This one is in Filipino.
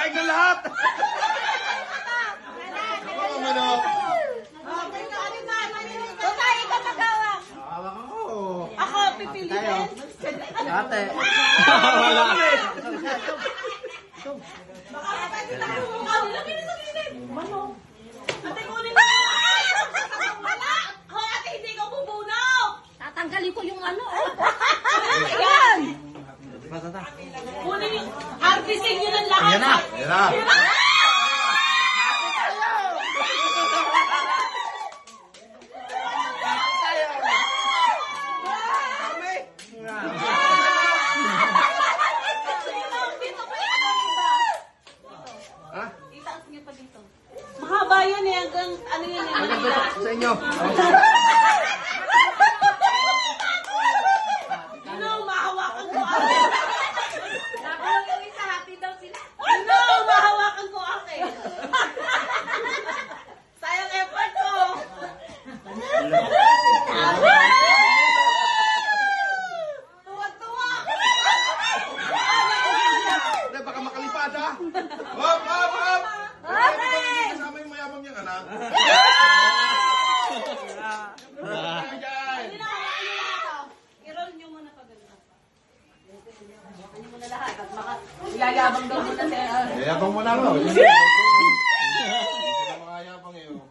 daig na lahat. Oo, manok. Tatay, ikaw magawak. Hawak ako. Ako, pipiliin. Ate. Wala. Ate, kunin mo. Wala. Hoy, ate, hindi ko bubunok. Tatanggalin ko yung ano. Ayan. Kunin yung artisin nyo ng lahat. Yan na. Yan na. Ha? Itaas niyo pa dito. Mahaba yun eh, hanggang ano yun eh. Hanggang doon sa inyo. Ano, mahawakan ko ate. Dapat yung isa, happy daw sila. Ano, mahawakan ko ate. Sayang effort ko. Tuwa-tuwa. Hindi, baka makalipad ha. Hop, hop, hop. Ate! Kasama yung mayabang niyang anak. Hindi na hawakan niyo lahat ah. I-roll niyo muna pa ganun. Hawakan niyo muna lahat at baka yayabang daw muna siya. Mayabang mo na ako. Hindi na makayabang eh. Oh.